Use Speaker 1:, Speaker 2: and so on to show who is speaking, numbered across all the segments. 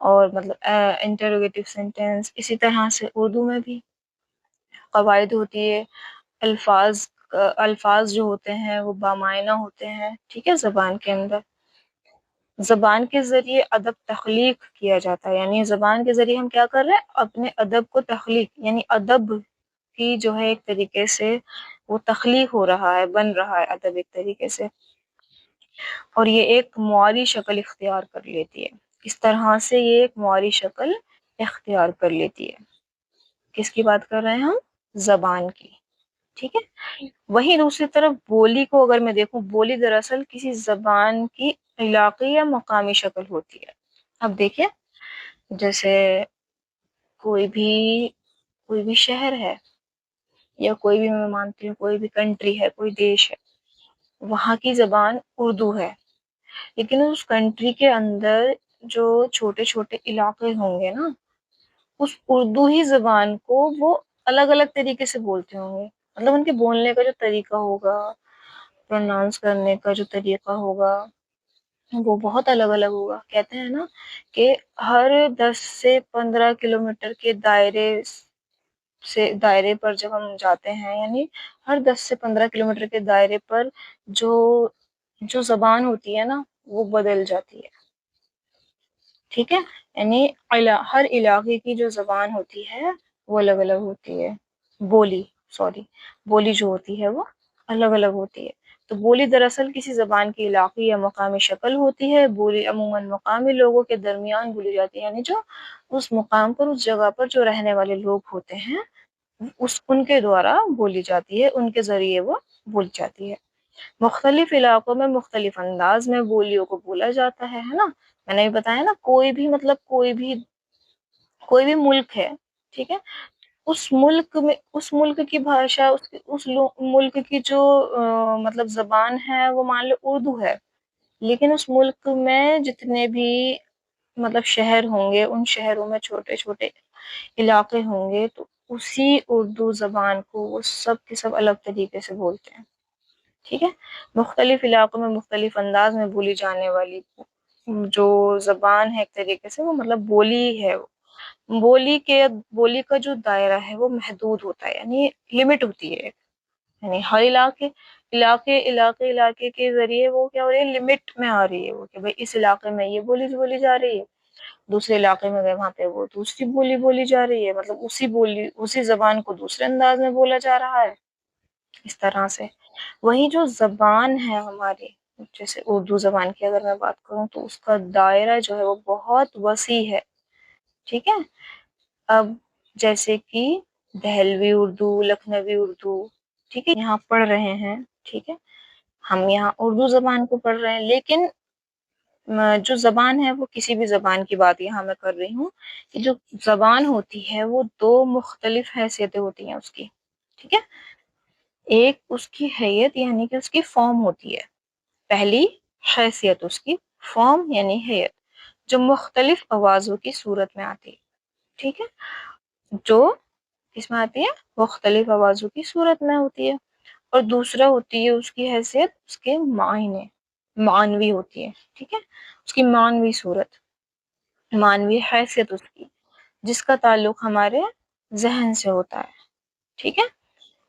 Speaker 1: اور مطلب interrogative sentence, اسی طرح سے اردو میں بھی قواعد ہوتی ہے، الفاظ الفاظ جو ہوتے ہیں وہ بامعنیٰ ہوتے ہیں، ٹھیک ہے، زبان کے اندر زبان کے ذریعے ادب تخلیق کیا جاتا ہے، یعنی زبان کے ذریعے ہم کیا کر رہے ہیں، اپنے ادب کو تخلیق، یعنی ادب کی جو ہے ایک طریقے سے وہ تخلیق ہو رہا ہے، بن رہا ہے ادب ایک طریقے سے، اور یہ ایک معاری شکل اختیار کر لیتی ہے، اس طرح سے یہ ایک معاری شکل اختیار کر لیتی ہے۔ کس کی بات کر رہے ہیں ہم؟ زبان کی، ٹھیک ہے۔ وہیں دوسری طرف بولی کو اگر میں دیکھوں، بولی دراصل کسی زبان کی علاقائی یا مقامی شکل ہوتی ہے۔ اب دیکھیں، جیسے کوئی بھی شہر ہے، یا کوئی بھی، میں مانتی ہوں کوئی بھی کنٹری ہے، کوئی دیش ہے، وہاں کی زبان اردو ہے، لیکن اس کنٹری کے اندر جو چھوٹے چھوٹے علاقے ہوں گے نا، اس اردو ہی زبان کو وہ الگ الگ طریقے سے بولتے ہوں گے، مطلب ان کے بولنے کا جو طریقہ ہوگا، پروناؤنس کرنے کا جو طریقہ ہوگا، وہ بہت الگ الگ ہوگا۔ کہتے ہیں نا کہ ہر 10 سے 15 کلومیٹر کے دائرے پر جب ہم جاتے ہیں، یعنی ہر 10 سے 15 کلومیٹر کے دائرے پر جو جو زبان ہوتی ہے نا وہ بدل جاتی ہے، ٹھیک ہے، یعنی ہر علاقے کی جو زبان ہوتی ہے وہ الگ الگ ہوتی ہے، بولی سوری بولی جو ہوتی ہے وہ الگ الگ ہوتی ہے۔ تو بولی دراصل کسی زبان کی علاقائی یا مقامی شکل ہوتی ہے۔ بولی عموماً مقامی لوگوں کے درمیان بولی جاتی ہے، یعنی جو اس مقام پر، اس جگہ پر جو رہنے والے لوگ ہوتے ہیں، ان کے دوارا بولی جاتی ہے، ان کے ذریعے وہ بولی جاتی ہے۔ مختلف علاقوں میں مختلف انداز میں بولیوں کو بولا جاتا ہے نا، میں نے بھی بتایا نا، کوئی بھی ملک ہے، ٹھیک ہے، اس ملک کی بھاشا، ملک کی جو مطلب زبان ہے وہ مان لو اردو ہے، لیکن اس ملک میں جتنے بھی مطلب شہر ہوں گے، ان شہروں میں چھوٹے چھوٹے علاقے ہوں گے، تو اسی اردو زبان کو وہ سب کے سب الگ طریقے سے بولتے ہیں، ٹھیک ہے۔ مختلف علاقوں میں مختلف انداز میں بولی جانے والی جو زبان ہے ایک طریقے سے وہ مطلب بولی ہے، بولی کا جو دائرہ ہے وہ محدود ہوتا ہے، یعنی لمٹ ہوتی ہے، یعنی ہر علاقے کے ذریعے وہ کیا ہو رہی ہے، لمٹ میں آ رہی ہے وہ، کہ بھائی اس علاقے میں یہ بولی بولی جا رہی ہے، دوسرے علاقے میں گئے وہاں پہ وہ دوسری بولی بولی جا رہی ہے، مطلب اسی زبان کو دوسرے انداز میں بولا جا رہا ہے، اس طرح سے۔ وہی جو زبان ہے ہماری، جیسے اردو زبان کی اگر میں بات کروں تو اس کا دائرہ جو ہے وہ بہت وسیع ہے، ٹھیک ہے۔ اب جیسے کہ دہلوی اردو، لکھنوی اردو، ٹھیک ہے، یہاں پڑھ رہے ہیں، ٹھیک ہے، ہم یہاں اردو زبان کو پڑھ رہے ہیں، لیکن جو زبان ہے وہ کسی بھی زبان کی بات یہاں میں کر رہی ہوں، کہ جو زبان ہوتی ہے وہ دو مختلف حیثیتیں ہوتی ہیں اس کی، ٹھیک ہے۔ ایک اس کی حیت یعنی کہ اس کی فارم ہوتی ہے، پہلی حیثیت اس کی فارم یعنی حیت، جو مختلف آوازوں کی صورت میں آتی ہے، ٹھیک ہے، جو کس میں آتی ہے، مختلف آوازوں کی صورت میں ہوتی ہے۔ اور دوسرا ہوتی ہے اس کی حیثیت اس کے معنی، معنوی ہوتی ہے، ٹھیک ہے، اس کی معنوی صورت، معنوی حیثیت اس کی، جس کا تعلق ہمارے ذہن سے ہوتا ہے، ٹھیک ہے۔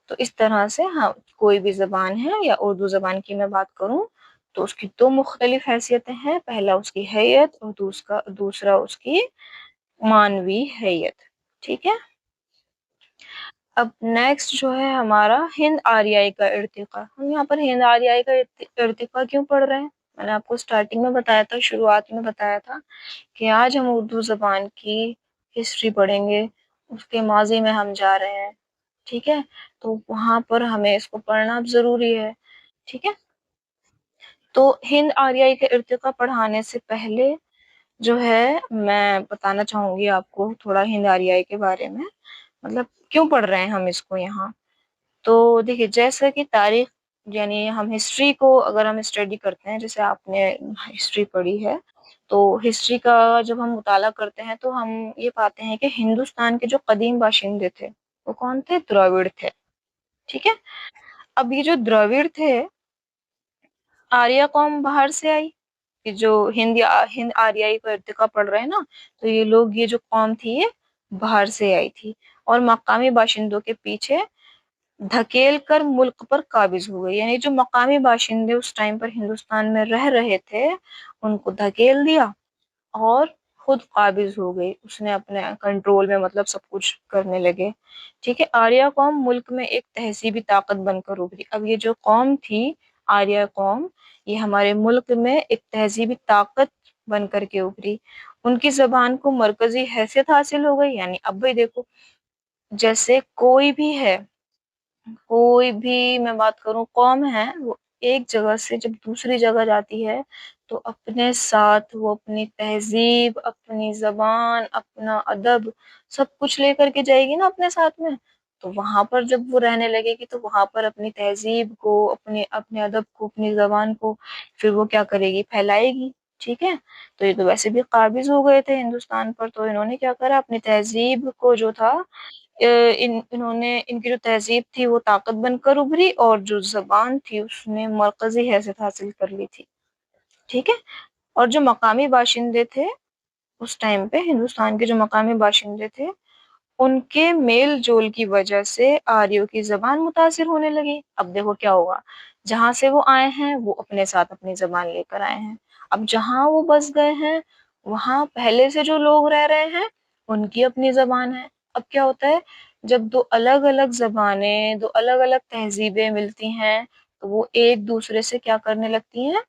Speaker 1: تو اس طرح سے ہاں، کوئی بھی زبان ہے، یا اردو زبان کی میں بات کروں تو اس کی دو مختلف حیثیتیں ہیں، پہلا اس کی حیت اور دوسرا اس کی معنوی حیت، ٹھیک ہے۔ اب نیکسٹ جو ہے ہمارا ہند آریائی کا ارتقاء، ہم یہاں پر ہند آریائی کا ارتقاء کیوں پڑھ رہے ہیں؟ میں نے آپ کو سٹارٹنگ میں بتایا تھا، شروعات میں بتایا تھا کہ آج ہم اردو زبان کی ہسٹری پڑھیں گے، اس کے ماضی میں ہم جا رہے ہیں، ٹھیک ہے، تو وہاں پر ہمیں اس کو پڑھنا اب ضروری ہے، ٹھیک ہے۔ تو ہند آریائی کا ارتقاء پڑھانے سے پہلے جو ہے میں بتانا چاہوں گی آپ کو تھوڑا ہند آریائی کے بارے میں، مطلب کیوں پڑھ رہے ہیں ہم اس کو یہاں۔ تو دیکھیے، جیسا کہ تاریخ، یعنی ہم ہسٹری کو اگر ہم اسٹڈی کرتے ہیں، جیسے آپ نے ہسٹری پڑھی ہے، تو ہسٹری کا جب ہم مطالعہ کرتے ہیں تو ہم یہ پاتے ہیں کہ ہندوستان کے جو قدیم باشندے تھے وہ کون تھے؟ دراوڑ تھے، ٹھیک ہے۔ اب یہ جو دراوڑ تھے، آریہ قوم باہر سے آئی، کہ جو ہند آریائی کا ارتقا پڑ رہے ہیں نا، تو یہ لوگ، یہ جو قوم تھی یہ باہر سے آئی تھی اور مقامی باشندوں کے پیچھے دھکیل کر ملک پر قابض ہو گئی. یعنی جو مقامی باشندے اس ٹائم پر ہندوستان میں رہ رہے تھے ان کو دھکیل دیا اور خود قابض ہو گئی، اس نے اپنے کنٹرول میں مطلب سب کچھ کرنے لگے. ٹھیک ہے. آریہ قوم ملک میں ایک تہذیبی طاقت بن کر ابھری. اب یہ جو قوم تھی آریہ قوم، یہ ہمارے ملک میں ایک تہذیبی طاقت بن کر کے ابھری. ان کی زبان کو مرکزی حیثیت حاصل ہو گئی. یعنی اب بھی دیکھو، جیسے کوئی بھی میں بات کروں قوم ہے، وہ ایک جگہ سے جب دوسری جگہ جاتی ہے تو اپنے ساتھ وہ اپنی تہذیب، اپنی زبان، اپنا ادب سب کچھ لے کر کے جائے گی نا اپنے ساتھ میں. تو وہاں پر جب وہ رہنے لگے گی تو وہاں پر اپنی تہذیب کو، اپنے ادب کو، اپنی زبان کو پھر وہ کیا کرے گی، پھیلائے گی. ٹھیک ہے. تو یہ تو ویسے بھی قابض ہو گئے تھے ہندوستان پر، تو انہوں نے کیا کرا، اپنی تہذیب کو جو تھا، انہوں نے، ان کی جو تہذیب تھی وہ طاقت بن کر ابھری اور جو زبان تھی اس نے مرکزی حیثیت حاصل کر لی تھی. ٹھیک ہے. اور جو مقامی باشندے تھے اس ٹائم پہ، ہندوستان کے جو مقامی باشندے تھے، ان کے میل جول کی وجہ سے آریوں کی زبان متاثر ہونے لگی. اب دیکھو کیا ہوگا، جہاں سے وہ آئے ہیں وہ اپنے ساتھ اپنی زبان لے کر آئے ہیں. اب جہاں وہ بس گئے ہیں وہاں پہلے سے جو لوگ رہ رہے ہیں ان کی اپنی زبان ہے. اب کیا ہوتا ہے، جب دو الگ الگ زبانیں، دو الگ الگ تہذیبیں ملتی ہیں تو وہ ایک دوسرے سے کیا کرنے لگتی ہیں،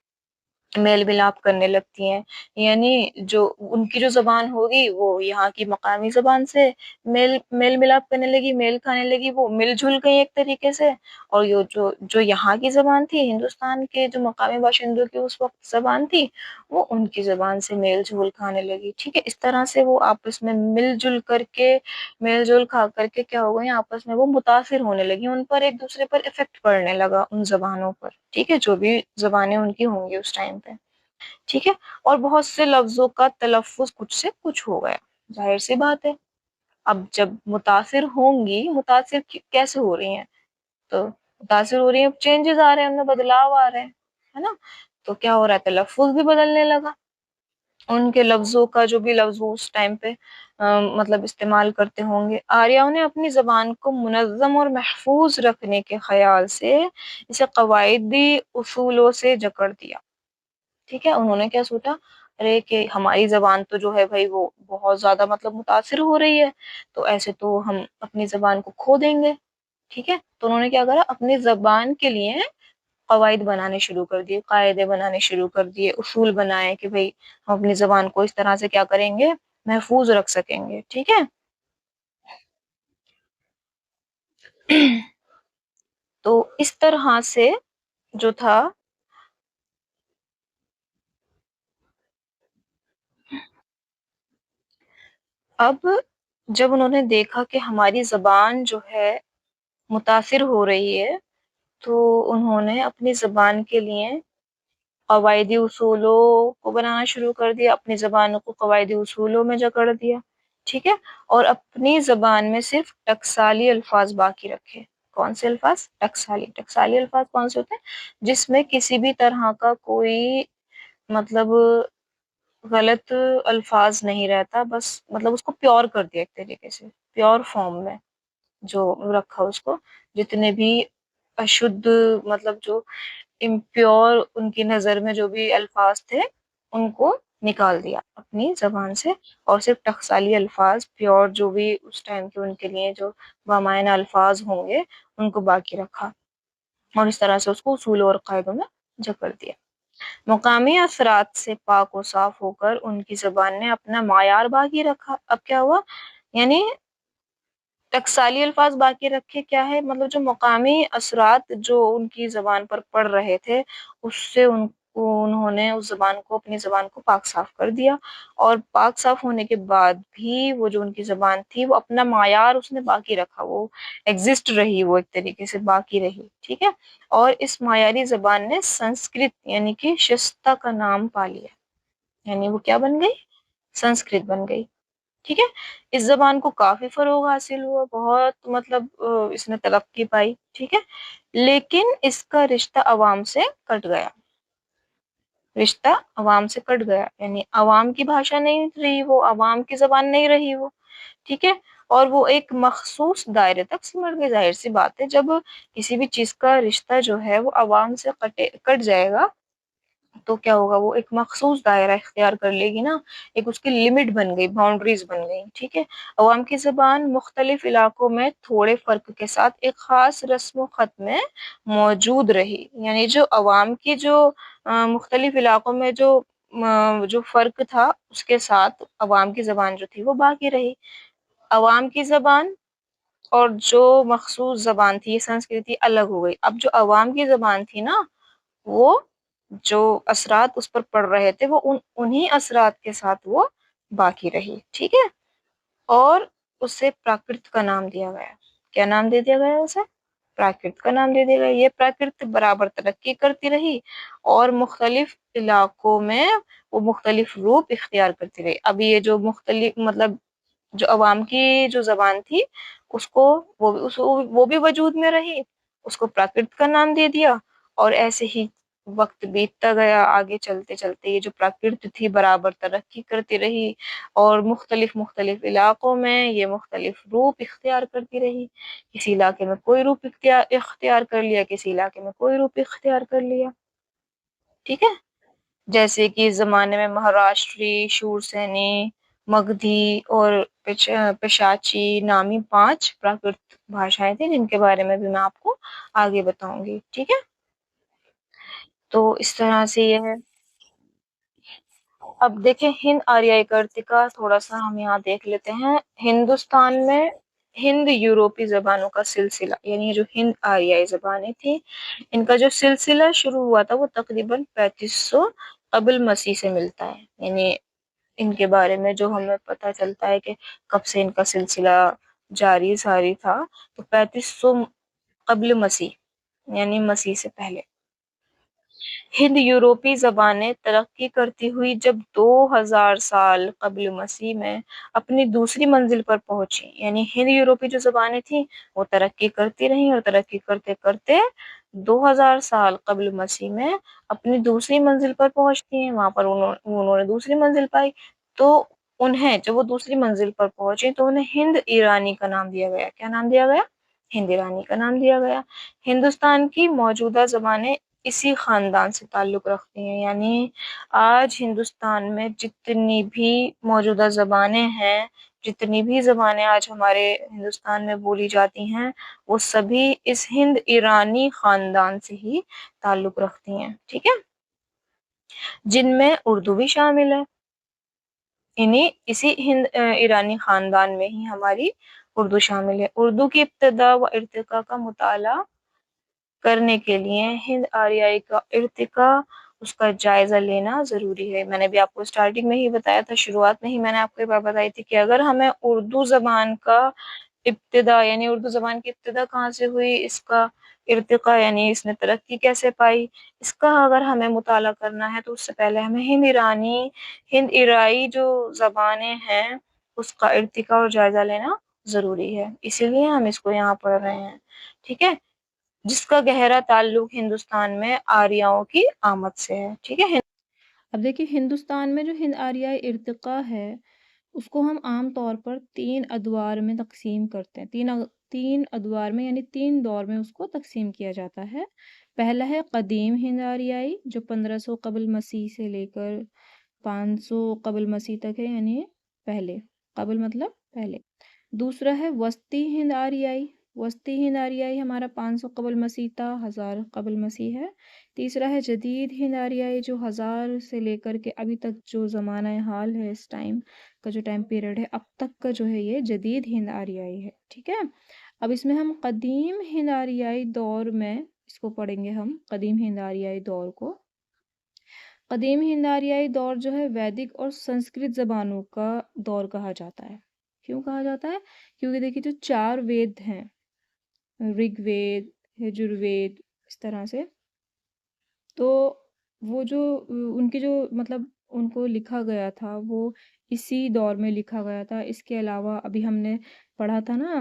Speaker 1: میل ملاپ کرنے لگتی ہیں. یعنی جو ان کی جو زبان ہوگی وہ یہاں کی مقامی زبان سے میل ملاپ کرنے لگی، میل کھانے لگی، وہ مل جل گئی ایک طریقے سے. اور یہ جو یہاں کی زبان تھی، ہندوستان کے جو مقامی باشندوں کی اس وقت زبان تھی، وہ ان کی زبان سے میل جول کھانے لگی. ٹھیک ہے. اس طرح سے وہ آپس میں مل جل کر کے، میل جول کھا کر کے کیا ہو گئی، آپس میں وہ متاثر ہونے لگی، ان پر ایک دوسرے پر افیکٹ پڑنے لگا ان زبانوں پر. ٹھیک ہے. جو بھی زبانیں ان کی ہوں گی اس ٹائم پہ. ٹھیک ہے. اور بہت سے لفظوں کا تلفظ کچھ سے کچھ ہو گیا. ظاہر سی بات ہے، اب جب متاثر ہوں گی، متاثر کیسے ہو رہی ہیں، تو متاثر ہو رہی ہیں، چینجز آ رہے ہیں، ان میں بدلاؤ آ رہے ہیں، ہے نا. تو کیا ہو رہا ہے، تلفظ بھی بدلنے لگا. ان کے لفظوں کا، جو بھی لفظ وہ اس ٹائم پہ مطلب استعمال کرتے ہوں گے. آریاؤں نے اپنی زبان کو منظم اور محفوظ رکھنے کے خیال سے اسے قواعدی اصولوں سے جکڑ دیا. ٹھیک ہے. انہوں نے کیا سوچا، ارے کہ ہماری زبان تو جو ہے بھائی وہ بہت زیادہ مطلب متاثر ہو رہی ہے، تو ایسے تو ہم اپنی زبان کو کھو دیں گے. ٹھیک ہے. تو انہوں نے کیا کرا، اپنی زبان کے لیے قواعد بنانے شروع کر دیے، قاعدے بنانے شروع کر دیے، اصول بنائے کہ بھائی ہم اپنی زبان کو اس طرح سے کیا کریں گے، محفوظ رکھ سکیں گے. ٹھیک ہے. تو اس طرح سے جو تھا، اب جب انہوں نے دیکھا کہ ہماری زبان جو ہے متاثر ہو رہی ہے، تو انہوں نے اپنی زبان کے لیے قواعدی اصولوں کو بنانا شروع کر دیا، اپنی زبانوں کو قواعدی اصولوں میں جکڑ دیا. ٹھیک ہے. اور اپنی زبان میں صرف ٹکسالی الفاظ باقی رکھے. کون سے الفاظ، ٹکسالی الفاظ کون سے ہوتے ہیں، جس میں کسی بھی طرح کا کوئی مطلب غلط الفاظ نہیں رہتا، بس مطلب اس کو پیور کر دیا ایک طریقے سے، پیور فارم میں جو رکھا اس کو. جتنے بھی اشدھ، مطلب جو امپیور ان کی نظر میں جو بھی الفاظ تھے ان کو نکال دیا اپنی زبان سے، اور صرف ٹکسالی الفاظ، پیور جو بھی اس ٹائم کے ان کے لیے جو بامعنی الفاظ ہوں گے ان کو باقی رکھا، اور اس طرح سے اس کو اصول اور قاعدوں میں جکڑ دیا. مقامی اثرات سے پاک و صاف ہو کر ان کی زبان نے اپنا معیار باقی رکھا. اب کیا ہوا، یعنی ٹکسالی الفاظ باقی رکھے کیا ہے، مطلب جو مقامی اثرات جو ان کی زبان پر پڑ رہے تھے اس سے انہوں نے اس زبان کو، اپنی زبان کو پاک صاف کر دیا. اور پاک صاف ہونے کے بعد بھی وہ جو ان کی زبان تھی وہ اپنا معیار اس نے باقی رکھا، وہ ایگزسٹ رہی، وہ ایک طریقے سے باقی رہی. ٹھیک ہے. اور اس معیاری زبان نے سنسکرت یعنی کہ شستہ کا نام پا لیا. یعنی وہ کیا بن گئی، سنسکرت بن گئی. ٹھیک ہے. اس زبان کو کافی فروغ حاصل ہوا، بہت مطلب اس نے ترقی پائی. ٹھیک ہے. لیکن اس کا رشتہ عوام سے کٹ گیا. رشتہ عوام سے کٹ گیا، یعنی عوام کی بھاشا نہیں رہی وہ، عوام کی زبان نہیں رہی وہ، ٹھیک ہے، اور وہ ایک مخصوص دائرے تک سمٹ گئی۔ ظاہر سی بات ہے جب کسی بھی چیز کا رشتہ جو ہے وہ عوام سے کٹ جائے گا تو کیا ہوگا، وہ ایک مخصوص دائرہ اختیار کر لے گی نا، ایک اس کی لمٹ بن گئی، باؤنڈریز بن گئی، ٹھیک ہے۔ عوام کی زبان مختلف علاقوں میں تھوڑے فرق کے ساتھ ایک خاص رسم و خط میں موجود رہی، یعنی جو عوام کی جو مختلف علاقوں میں جو فرق تھا اس کے ساتھ عوام کی زبان جو تھی وہ باقی رہی۔ عوام کی زبان اور جو مخصوص زبان تھی، یہ سنسکرتی الگ ہو گئی۔ اب جو عوام کی زبان تھی نا، وہ جو اثرات اس پر پڑ رہے تھے وہ انہی اثرات کے ساتھ وہ باقی رہی، ٹھیک ہے، اور اسے پراکرت کا نام دیا گیا۔ کیا نام دے دیا گیا اسے؟ پراکرت کا نام دے دیا گیا۔ یہ پراکرت برابر ترقی کرتی رہی اور مختلف علاقوں میں وہ مختلف روپ اختیار کرتی رہی۔ اب یہ جو مختلف مطلب جو عوام کی جو زبان تھی اس کو وہ بھی وجود میں رہی، اس کو پراکرت کا نام دے دیا، اور ایسے ہی وقت بیتتا گیا، آگے چلتے چلتے یہ جو پراکرت تھی برابر ترقی کرتی رہی اور مختلف مختلف علاقوں میں یہ مختلف روپ اختیار کرتی رہی۔ کسی علاقے میں کوئی روپ اختیار کر لیا، کسی علاقے میں کوئی روپ اختیار کر لیا، ٹھیک ہے۔ جیسے کہ اس زمانے میں مہاراشٹری، شور سینی، مگدھی اور پشاچی نامی 5 پراکرت بھاشائیں تھیں جن کے بارے میں بھی میں آپ کو آگے بتاؤں گی، ٹھیک ہے۔ تو اس طرح سے یہ ہے۔ اب دیکھیں ہند آریائی کا ارتقا تھوڑا سا ہم یہاں دیکھ لیتے ہیں۔ ہندوستان میں ہند یوروپی زبانوں کا سلسلہ، یعنی جو ہند آریائی زبانیں تھیں ان کا جو سلسلہ شروع ہوا تھا وہ تقریباً 3500 قبل مسیح سے ملتا ہے، یعنی ان کے بارے میں جو ہمیں پتہ چلتا ہے کہ کب سے ان کا سلسلہ جاری ساری تھا، تو 3500 قبل مسیح، یعنی مسیح سے پہلے۔ ہند یوروپی زبانیں ترقی کرتی ہوئی جب 2000 سال قبل مسیح میں اپنی دوسری منزل پر پہنچی، یعنی ہند یوروپی جو زبانیں تھیں وہ ترقی کرتی رہیں اور ترقی کرتے کرتے 2000 سال قبل مسیح میں اپنی دوسری منزل پر پہنچتی ہیں، وہاں پر انہوں نے دوسری منزل پائی، تو انہیں جب وہ دوسری منزل پر پہنچی تو انہیں ہند ایرانی کا نام دیا گیا۔ کیا نام دیا گیا؟ ہند ایرانی کا نام دیا گیا۔ ہندوستان کی موجودہ زبانیں اسی خاندان سے تعلق رکھتی ہیں، یعنی آج ہندوستان میں جتنی بھی موجودہ زبانیں ہیں، جتنی بھی زبانیں آج ہمارے ہندوستان میں بولی جاتی ہیں وہ سبھی اس ہند ایرانی خاندان سے ہی تعلق رکھتی ہیں، ٹھیک ہے، جن میں اردو بھی شامل ہے۔ اسی ہند ایرانی خاندان میں ہی ہماری اردو شامل ہے۔ اردو کی ابتدا و ارتقاء کا مطالعہ کرنے کے لیے ہند آریائی کا ارتقاء اس کا جائزہ لینا ضروری ہے۔ میں نے بھی آپ کو سٹارٹنگ میں ہی بتایا تھا، شروعات میں ہی میں نے آپ کو یہ بات بتائی تھی کہ اگر ہمیں اردو زبان کا ابتدا، یعنی اردو زبان کی ابتدا کہاں سے ہوئی، اس کا ارتقاء یعنی اس نے ترقی کیسے پائی، اس کا اگر ہمیں مطالعہ کرنا ہے تو اس سے پہلے ہمیں ہند ایرائی جو زبانیں ہیں اس کا ارتقاء اور جائزہ لینا ضروری ہے، اسی لیے ہم اس کو یہاں پڑھ رہے ہیں، ٹھیک ہے، جس کا گہرا تعلق ہندوستان میں آریاؤں کی آمد سے ہے، ٹھیک ہے۔
Speaker 2: اب دیکھیے ہندوستان میں جو ہند آریائی ارتقاء ہے اس کو ہم عام طور پر 3 ادوار میں تقسیم کرتے ہیں، تین ادوار میں یعنی 3 دور میں اس کو تقسیم کیا جاتا ہے۔ پہلا ہے قدیم ہند آریائی جو 1500 قبل مسیح سے لے کر 500 قبل مسیح تک ہے، یعنی پہلے، قبل مطلب پہلے۔ دوسرا ہے وسطی ہند آریائی، وسطی ہند آریائی ہمارا 500 قبل مسیح تا 1000 قبل مسیح ہے۔ تیسرا ہے جدید ہند آریائی جو 1000 سے لے کر کے ابھی تک جو زمانہ حال ہے، اس ٹائم کا جو ٹائم پیریڈ ہے اب تک کا جو ہے یہ جدید ہند آریائی ہے، ٹھیک ہے۔ اب اس میں ہم قدیم ہند آریائی دور میں اس کو پڑھیں گے، ہم قدیم ہند آریائی دور کو۔ قدیم ہند آریائی دور جو ہے ویدک اور سنسکرت زبانوں کا دور کہا جاتا ہے۔ کیوں کہا جاتا ہے؟ کیونکہ دیکھیے جو 4 وید ہیں، رگ وید، یجروید، اس طرح سے، تو وہ جو ان کے جو مطلب ان کو لکھا گیا تھا وہ اسی دور میں لکھا گیا تھا۔ اس کے علاوہ ابھی ہم نے پڑھا تھا نا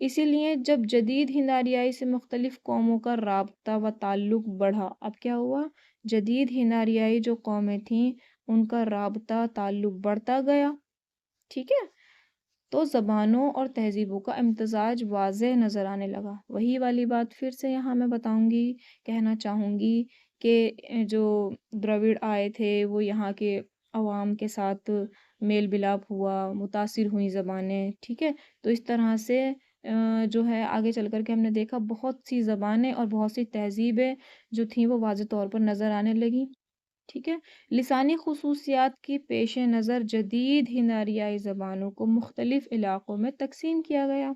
Speaker 2: اسی لیے جب جدید ہند آریائی سے مختلف قوموں کا رابطہ و تعلق بڑھا، اب کیا ہوا؟ جدید ہند آریائی جو قومیں تھیں ان کا رابطہ تعلق بڑھتا گیا، ٹھیک ہے، تو زبانوں اور تہذیبوں کا امتزاج واضح نظر آنے لگا۔ وہی والی بات پھر سے یہاں میں بتاؤں گی، کہنا چاہوں گی کہ جو دراوڑ آئے تھے وہ یہاں کے عوام کے ساتھ میل ملاپ ہوا، متاثر ہوئی زبانیں، ٹھیک ہے، تو اس طرح سے جو ہے آگے چل کر کے ہم نے دیکھا بہت سی زبانیں اور بہت سی تہذیبیں جو تھیں وہ واضح طور پر نظر آنے لگیں، ٹھیک ہے۔ لسانی خصوصیات کی پیش نظر جدید ہند آریائی زبانوں کو مختلف علاقوں میں تقسیم کیا گیا۔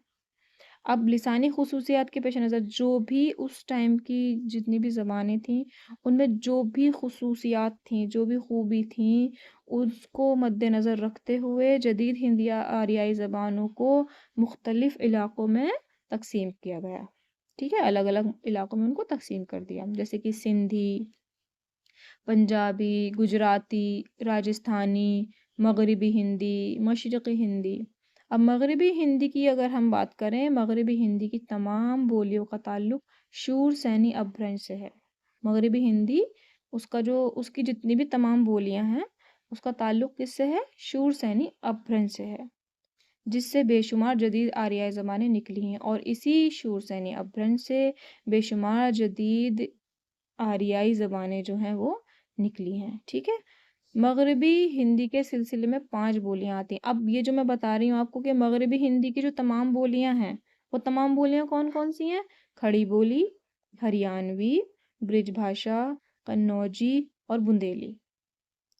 Speaker 2: اب لسانی خصوصیات کے پیش نظر جو بھی اس ٹائم کی جتنی بھی زبانیں تھیں ان میں جو بھی خصوصیات تھیں، جو بھی خوبی تھیں، اس کو مد نظر رکھتے ہوئے جدید ہند آریائی زبانوں کو مختلف علاقوں میں تقسیم کیا گیا، ٹھیک ہے، الگ الگ علاقوں میں ان کو تقسیم کر دیا، جیسے کہ سندھی، پنجابی، گجراتی، راجستھانی، مغربی ہندی، مشرقی ہندی۔ اب مغربی ہندی کی اگر ہم بات کریں، مغربی ہندی کی تمام بولیوں کا تعلق شور سینی اپبھرنش سے ہے۔ مغربی ہندی اس کی جتنی بھی تمام بولیاں ہیں اس کا تعلق کس سے ہے؟ شور سینی اپبھرنش سے ہے، جس سے بے شمار جدید آریائی زبانیں نکلی ہیں، اور اسی شور سینی اپبھرنش سے بے شمار جدید آریائی زبانیں جو ہیں وہ نکلی ہیں، ٹھیک ہے۔ مغربی ہندی کے سلسلے میں 5 بولیاں آتی ہیں۔ اب یہ جو میں بتا رہی ہوں آپ کو کہ مغربی ہندی کی جو تمام بولیاں ہیں وہ تمام بولیاں کون کون سی ہیں؟ کھڑی بولی، ہریانوی، برج بھاشا، قنوجی اور بندیلی،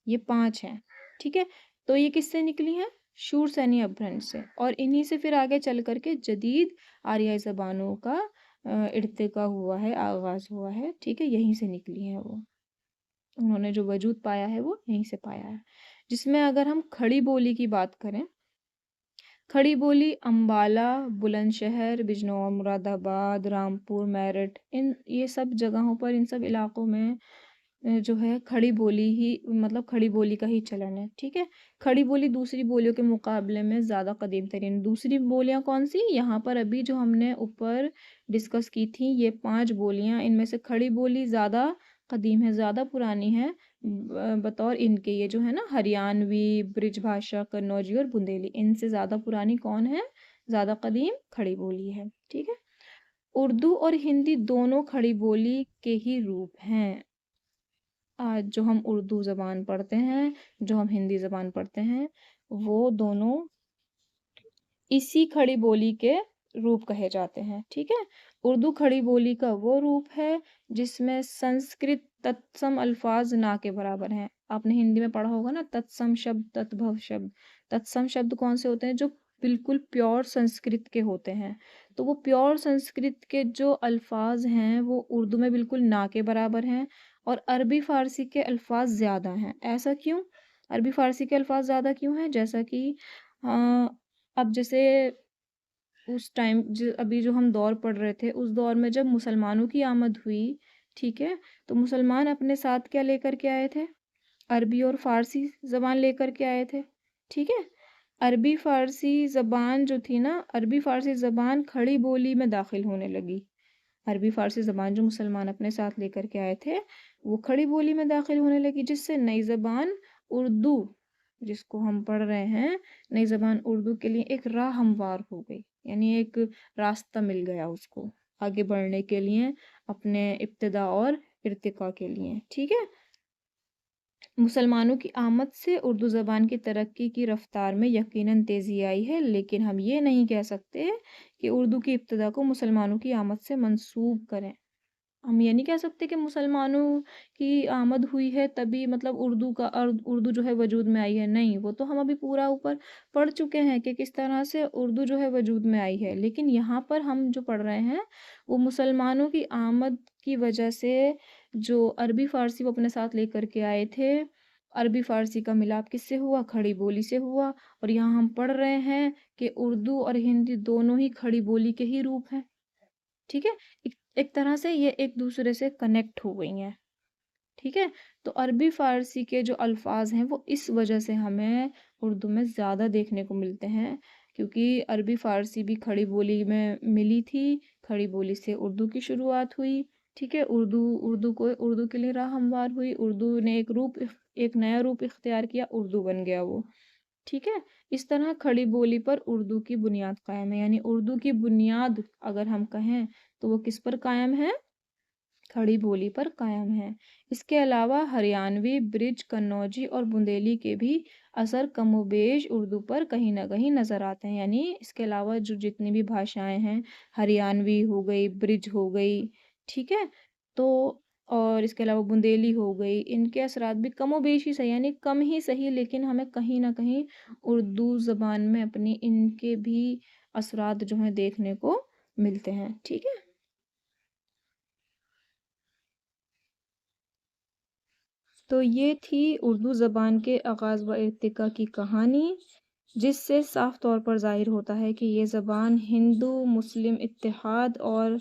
Speaker 2: یہ 5 ہیں، ٹھیک ہے۔ تو یہ کس سے نکلی ہیں؟ شور سینی اپبھرنش سے، اور انہی سے پھر آگے چل کر کے جدید آریائی زبانوں کا ارتقا ہوا ہے، آغاز ہوا ہے، ٹھیک ہے، یہیں سے نکلی ہیں وہ، انہوں نے جو وجود پایا ہے وہ یہیں سے پایا ہے۔ جس میں اگر ہم کھڑی بولی کی بات کریں، کھڑی بولی امبالہ، بلند شہر، بجنور، مراد آباد، رامپور، میرٹھ، یہ سب جگہوں پر، ان سب علاقوں میں جو ہے کھڑی بولی ہی، مطلب کھڑی بولی کا ہی چلن ہے، ٹھیک ہے۔ کھڑی بولی دوسری بولیوں کے مقابلے میں زیادہ قدیم ترین، دوسری بولیاں کون سی؟ یہاں پر ابھی جو ہم نے اوپر ڈسکس کی تھی یہ 5 بولیاں، ان میں سے کھڑی بولی زیادہ قدیم ہے، زیادہ پرانی ہے، بطور ان کے یہ جو ہے نا ہریانوی، برج بھاشا، قنوجی اور بندیلی، ان سے زیادہ پرانی کون ہے؟ زیادہ قدیم کھڑی بولی ہے، ٹھیک ہے۔ اردو اور ہندی دونوں کھڑی بولی کے ہی روپ ہیں۔ آج جو ہم اردو زبان پڑھتے ہیں، جو ہم ہندی زبان پڑھتے ہیں، وہ دونوں اسی کھڑی بولی کے روپ کہے جاتے ہیں، ٹھیک ہے۔ اردو کھڑی بولی کا وہ روپ ہے جس میں سنسکرت تتسم الفاظ نہ کے برابر ہیں۔ آپ نے ہندی میں پڑھا ہوگا نا، تتسم شبد، تتبھو شبد۔ تتسم شبد کون سے ہوتے ہیں؟ جو بالکل پیور سنسکرت کے ہوتے ہیں، تو وہ پیور سنسکرت کے جو الفاظ ہیں وہ اردو میں بالکل نہ کے برابر ہیں، اور عربی فارسی کے الفاظ زیادہ ہیں۔ ایسا کیوں؟ عربی فارسی کے الفاظ زیادہ کیوں ہیں؟ جیسا کہ اب جیسے اس ٹائم ابھی جو ہم دور پڑھ رہے تھے، اس دور میں جب مسلمانوں کی آمد ہوئی، ٹھیک ہے، تو مسلمان اپنے ساتھ کیا لے کر کے آئے تھے؟ عربی اور فارسی زبان لے کر کے آئے تھے، ٹھیک ہے۔ عربی فارسی زبان جو تھی نا، عربی فارسی زبان کھڑی بولی میں داخل ہونے لگی۔ عربی فارسی زبان جو مسلمان اپنے ساتھ لے کر کے آئے تھے وہ کھڑی بولی میں داخل ہونے لگی، جس سے نئی زبان اردو جس کو ہم پڑھ رہے ہیں، نئی زبان اردو کے لیے ایک راہ ہموار ہو گئی، یعنی ایک راستہ مل گیا اس کو آگے بڑھنے کے لیے، اپنے ابتدا اور ارتقاء کے لیے، ٹھیک ہے۔ مسلمانوں کی آمد سے اردو زبان کی ترقی کی رفتار میں یقیناً تیزی آئی ہے، لیکن ہم یہ نہیں کہہ سکتے کہ اردو کی ابتدا کو مسلمانوں کی آمد سے منسوب کریں۔ ہم یہ نہیں کہہ سکتے کہ مسلمانوں کی آمد ہوئی ہے تبھی مطلب اردو جو ہے وجود میں آئی ہے، نہیں، وہ تو ہم ابھی پورا اوپر پڑھ چکے ہیں کہ کس طرح سے اردو جو ہے وجود میں آئی ہے، لیکن یہاں پر ہم جو پڑھ رہے ہیں وہ مسلمانوں کی آمد کی وجہ سے جو عربی فارسی وہ اپنے ساتھ لے کر کے آئے تھے، عربی فارسی کا ملاپ کس سے ہوا؟ کھڑی بولی سے ہوا، اور یہاں ہم پڑھ رہے ہیں کہ اردو اور ہندی دونوں ہی کھڑی بولی کے ہی روپ ہیں، ٹھیک ہے۔ ایک طرح سے یہ ایک دوسرے سے کنیکٹ ہو گئی ہیں، ٹھیک ہے۔ تو عربی فارسی کے جو الفاظ ہیں وہ اس وجہ سے ہمیں اردو میں زیادہ دیکھنے کو ملتے ہیں کیونکہ عربی فارسی بھی کھڑی بولی میں ملی تھی، کھڑی بولی سے اردو کی شروعات ہوئی، ٹھیک ہے، اردو کے لیے راہ ہموار ہوئی، اردو نے ایک نیا روپ اختیار کیا، اردو بن گیا وہ، ٹھیک ہے۔ اس طرح کھڑی بولی پر اردو کی بنیاد قائم ہے، یعنی اردو کی بنیاد اگر ہم کہیں تو وہ کس پر قائم ہے؟ کھڑی بولی پر قائم ہے۔ اس کے علاوہ ہریانوی، برج، قنوجی اور بندیلی کے بھی اثر کم و بیش اردو پر کہیں نہ کہیں نظر آتے ہیں، یعنی اس کے علاوہ جو جتنی بھی بھاشائیں ہیں، ہریانوی ہو گئی، برج ہو گئی، ٹھیک ہے، تو اور اس کے علاوہ بندیلی ہو گئی، ان کے اثرات بھی کم و بیش ہی صحیح، یعنی کم ہی صحیح، لیکن ہمیں کہیں نہ کہیں اردو زبان میں اپنی ان کے بھی اثرات جو ہیں دیکھنے کو ملتے ہیں، ٹھیک ہے۔ تو یہ تھی اردو زبان کے آغاز و ارتقاء کی کہانی، جس سے صاف طور پر ظاہر ہوتا ہے کہ یہ زبان ہندو مسلم اتحاد اور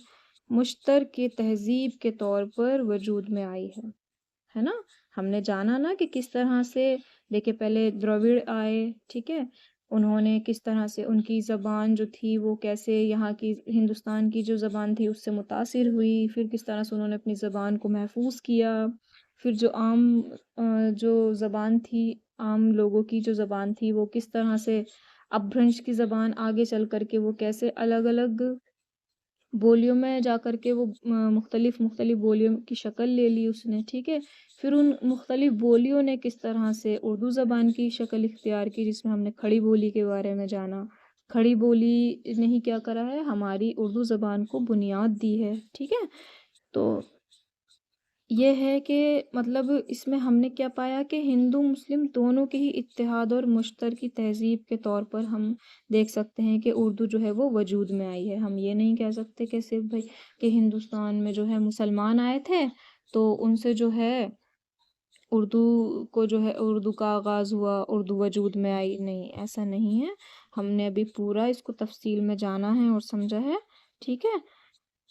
Speaker 2: مشترک تہذیب کے طور پر وجود میں آئی ہے نا۔ ہم نے جانا نا کہ کس طرح سے، دیکھیں پہلے دراوڑ آئے، ٹھیک ہے، انہوں نے کس طرح سے ان کی زبان جو تھی وہ کیسے یہاں کی ہندوستان کی جو زبان تھی اس سے متاثر ہوئی، پھر کس طرح سے انہوں نے اپنی زبان کو محفوظ کیا، پھر جو عام جو زبان تھی، عام لوگوں کی جو زبان تھی وہ کس طرح سے اپبھرنش کی زبان آگے چل کر کے وہ کیسے الگ الگ بولیوں میں جا کر کے وہ مختلف بولیوں کی شکل لے لی اس نے، ٹھیک ہے، پھر ان مختلف بولیوں نے کس طرح سے اردو زبان کی شکل اختیار کی، جس میں ہم نے کھڑی بولی کے بارے میں جانا۔ کھڑی بولی نے ہی کیا کرا ہے؟ ہماری اردو زبان کو بنیاد دی ہے، ٹھیک ہے۔ تو یہ ہے کہ مطلب اس میں ہم نے کیا پایا کہ ہندو مسلم دونوں کے ہی اتحاد اور مشترکی تہذیب کے طور پر ہم دیکھ سکتے ہیں کہ اردو جو ہے وہ وجود میں آئی ہے۔ ہم یہ نہیں کہہ سکتے کہ صرف بھائی کہ ہندوستان میں جو ہے مسلمان آئے تھے تو ان سے جو ہے اردو کو جو ہے اردو کا آغاز ہوا، اردو وجود میں آئی، نہیں، ایسا نہیں ہے۔ ہم نے ابھی پورا اس کو تفصیل میں جانا ہے اور سمجھا ہے، ٹھیک ہے۔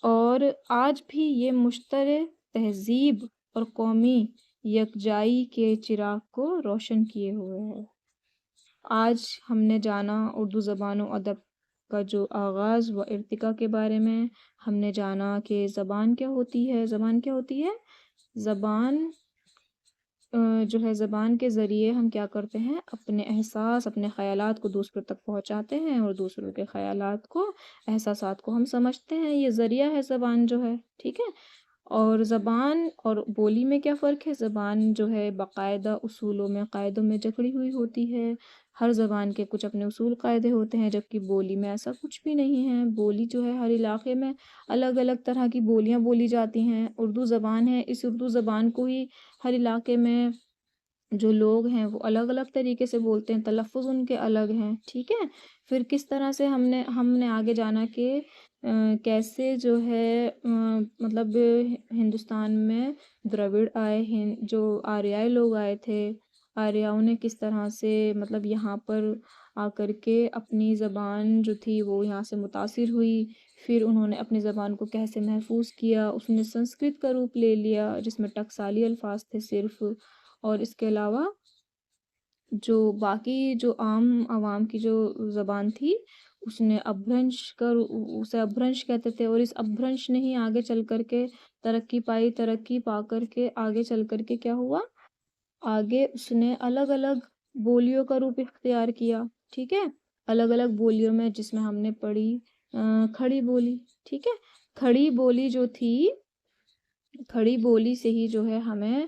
Speaker 2: اور آج بھی یہ مشترک تہذیب اور قومی یکجائی کے چراغ کو روشن کیے ہوئے ہے۔ آج ہم نے جانا اردو زبان و ادب کا جو آغاز و ارتقاء کے بارے میں، ہم نے جانا کہ زبان کیا ہوتی ہے۔ زبان کیا ہوتی ہے؟ زبان جو ہے زبان کے ذریعے ہم کیا کرتے ہیں؟ اپنے احساس، اپنے خیالات کو دوسروں تک پہنچاتے ہیں، اور دوسروں کے خیالات کو، احساسات کو ہم سمجھتے ہیں، یہ ذریعہ ہے زبان جو ہے، ٹھیک ہے۔ اور زبان اور بولی میں کیا فرق ہے؟ زبان جو ہے باقاعدہ اصولوں میں، قاعدوں میں جکڑی ہوئی ہوتی ہے، ہر زبان کے کچھ اپنے اصول قاعدے ہوتے ہیں، جبکہ بولی میں ایسا کچھ بھی نہیں ہے۔ بولی جو ہے ہر علاقے میں الگ الگ طرح کی بولیاں بولی جاتی ہیں۔ اردو زبان ہے، اس اردو زبان کو ہی ہر علاقے میں جو لوگ ہیں وہ الگ الگ طریقے سے بولتے ہیں، تلفظ ان کے الگ ہیں، ٹھیک ہے۔ پھر کس طرح سے ہم نے آگے جانا کہ کیسے جو ہے مطلب ہندوستان میں دراوڑ آئے ہیں، جو آریائی لوگ آئے تھے، آریاؤں نے کس طرح سے مطلب یہاں پر آ کر کے اپنی زبان جو تھی وہ یہاں سے متاثر ہوئی، پھر انہوں نے اپنی زبان کو کیسے محفوظ کیا، اس نے سنسکرت کا روپ لے لیا جس میں ٹکسالی الفاظ تھے صرف، اور اس کے علاوہ جو باقی جو عام عوام کی جو زبان تھی اس نے اسے اپبھرنش کہتے تھے، اور اس اپبھرنش نے ہی آگے چل کر کے ترقی پائی، ترقی پا کر کے آگے چل کر کے کیا ہوا؟ آگے اس نے الگ الگ بولیوں کا روپ اختیار کیا، ٹھیک ہے، الگ الگ بولیوں میں، جس میں ہم نے پڑھی کھڑی بولی، ٹھیک ہے۔ کھڑی بولی جو تھی، کھڑی بولی سے ہی جو ہے ہمیں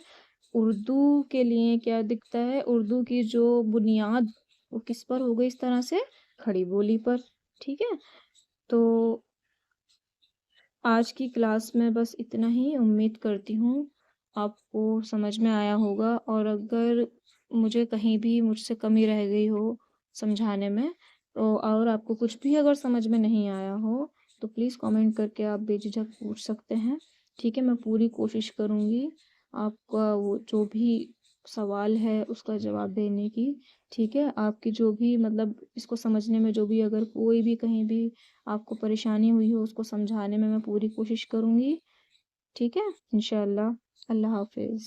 Speaker 2: اردو کے لیے کیا دکھتا ہے؟ اردو کی جو بنیاد وہ کس پر ہو گئی اس طرح سے؟ کھڑی بولی پر، ٹھیک ہے۔ تو آج کی کلاس میں بس اتنا ہی، امید کرتی ہوں آپ کو سمجھ میں آیا ہوگا، اور اگر مجھ سے کمی رہ گئی ہو سمجھانے میں تو، اور آپ کو کچھ بھی اگر سمجھ میں نہیں آیا ہو تو پلیز کامنٹ کر کے آپ بے جھجک پوچھ سکتے ہیں، ٹھیک ہے۔ میں پوری کوشش کروں گی آپ کا وہ جو بھی سوال ہے اس کا جواب دینے کی، ٹھیک ہے۔ آپ کی جو بھی مطلب اس کو سمجھنے میں جو بھی اگر کوئی بھی کہیں بھی آپ کو پریشانی ہوئی ہو اس کو سمجھانے میں پوری کوشش کروں گی، ٹھیک ہے، انشاءاللہ۔ اللہ حافظ۔